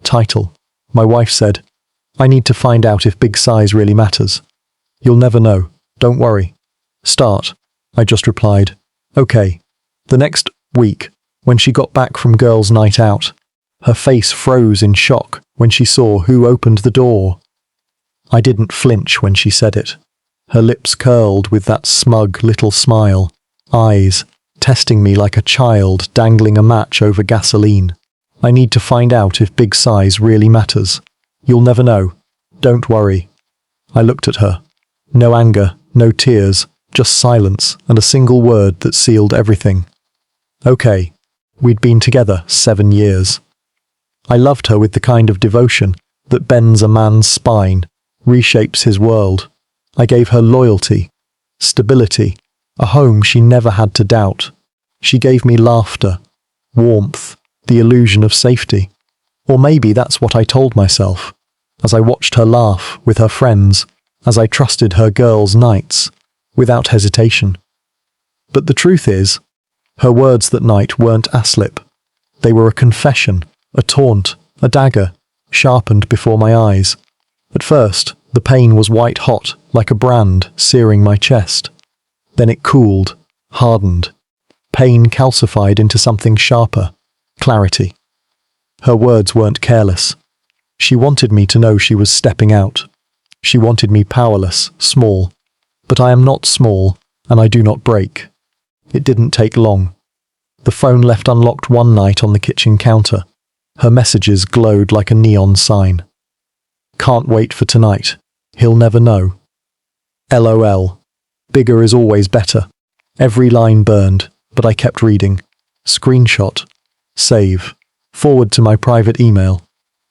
Title. My wife said, "I need to find out if big size really matters." "You'll never know. Don't worry." Start. I just replied, "Okay." The next week, when she got back from girls' night out, her face froze in shock when she saw who opened the door. I didn't flinch when she said it. Her lips curled with that smug little smile, eyes testing me like a child dangling a match over gasoline. "I need to find out if big size really matters. You'll never know. Don't worry." I looked at her. No anger, no tears, just silence and a single word that sealed everything. Okay, we'd been together 7 years. I loved her with the kind of devotion that bends a man's spine, reshapes his world. I gave her loyalty, stability, a home she never had to doubt. She gave me laughter, warmth, the illusion of safety. Or maybe that's what I told myself, as I watched her laugh with her friends, as I trusted her girls' nights, without hesitation. But the truth is, her words that night weren't aslip. They were a confession, a taunt, a dagger, sharpened before my eyes. At first, the pain was white hot, like a brand searing my chest. Then it cooled, hardened. Pain calcified into something sharper, clarity. Her words weren't careless. She wanted me to know she was stepping out. She wanted me powerless, small. But I am not small, and I do not break. It didn't take long. The phone left unlocked one night on the kitchen counter. Her messages glowed like a neon sign. "Can't wait for tonight. He'll never know." LOL. Bigger is always better. Every line burned, but I kept reading. Screenshot. Save. Forward to my private email.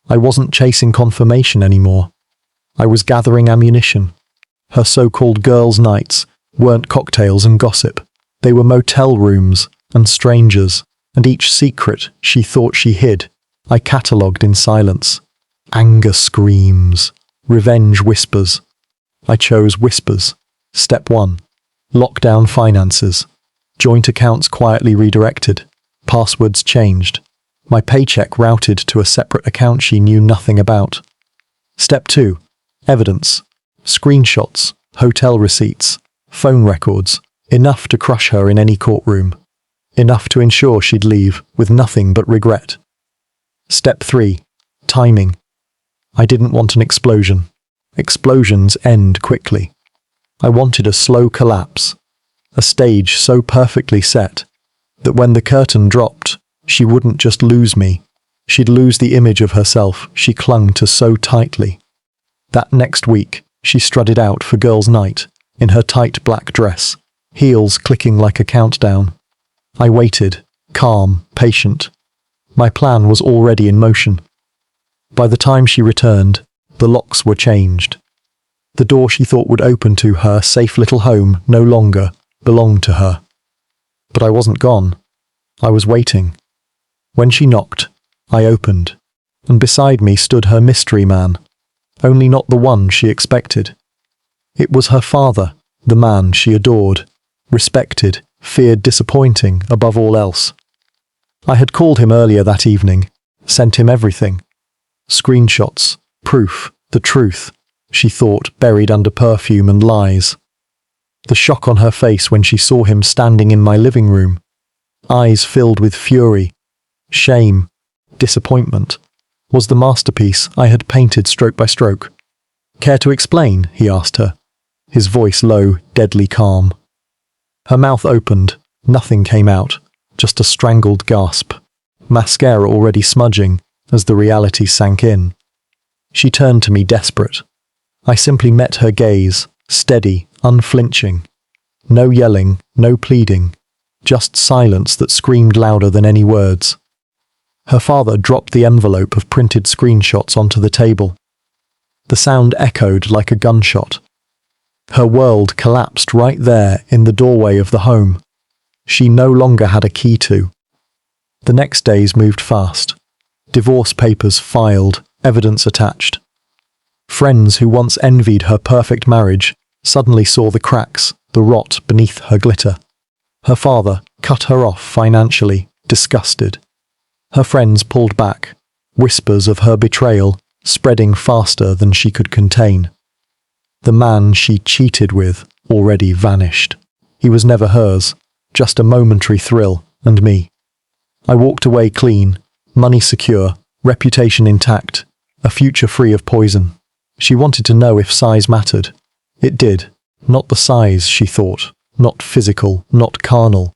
I wasn't chasing confirmation anymore. I was gathering ammunition. Her so-called girls' nights weren't cocktails and gossip. They were motel rooms and strangers, and each secret she thought she hid, I catalogued in silence. Anger screams. Revenge whispers. I chose whispers. Step 1. Lockdown finances. Joint accounts quietly redirected. Passwords changed. My paycheck routed to a separate account she knew nothing about. Step 2. Evidence. Screenshots, hotel receipts, phone records. Enough to crush her in any courtroom. Enough to ensure she'd leave with nothing but regret. Step 3. Timing. I didn't want an explosion. Explosions end quickly. I wanted a slow collapse. A stage so perfectly set that when the curtain dropped, she wouldn't just lose me. She'd lose the image of herself she clung to so tightly. That next week, she strutted out for girls' night in her tight black dress, heels clicking like a countdown. I waited, calm, patient. My plan was already in motion. By the time she returned, the locks were changed. The door she thought would open to her safe little home no longer belonged to her. But I wasn't gone. I was waiting. When she knocked, I opened, and beside me stood her mystery man, only not the one she expected. It was her father, the man she adored, respected, feared disappointing above all else. I had called him earlier that evening, sent him everything. Screenshots, proof, the truth, she thought buried under perfume and lies. The shock on her face when she saw him standing in my living room, eyes filled with fury, shame, disappointment, was the masterpiece I had painted stroke by stroke. "Care to explain?" he asked her, his voice low, deadly calm. Her mouth opened, nothing came out, just a strangled gasp, mascara already smudging as the reality sank in. She turned to me desperate. I simply met her gaze, steady, unflinching. No yelling, no pleading, just silence that screamed louder than any words. Her father dropped the envelope of printed screenshots onto the table. The sound echoed like a gunshot. Her world collapsed right there in the doorway of the home. She no longer had a key to. The next days moved fast. Divorce papers filed, evidence attached. Friends who once envied her perfect marriage suddenly saw the cracks, the rot beneath her glitter. Her father cut her off financially, disgusted. Her friends pulled back, whispers of her betrayal spreading faster than she could contain. The man she cheated with already vanished. He was never hers, just a momentary thrill, and me. I walked away clean, money secure, reputation intact, a future free of poison. She wanted to know if size mattered. It did. Not the size, she thought, not physical, not carnal,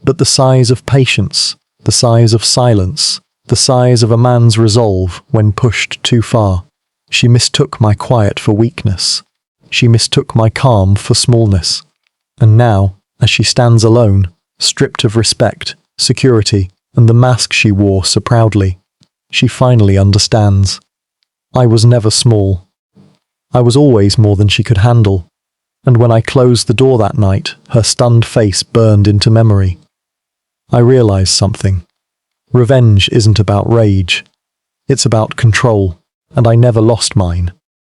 but the size of patience, the size of silence, the size of a man's resolve when pushed too far. She mistook my quiet for weakness. She mistook my calm for smallness. And now, as she stands alone, stripped of respect, security, and the mask she wore so proudly, she finally understands. I was never small. I was always more than she could handle. And when I closed the door that night, her stunned face burned into memory. I realized something. Revenge isn't about rage. It's about control, and I never lost mine.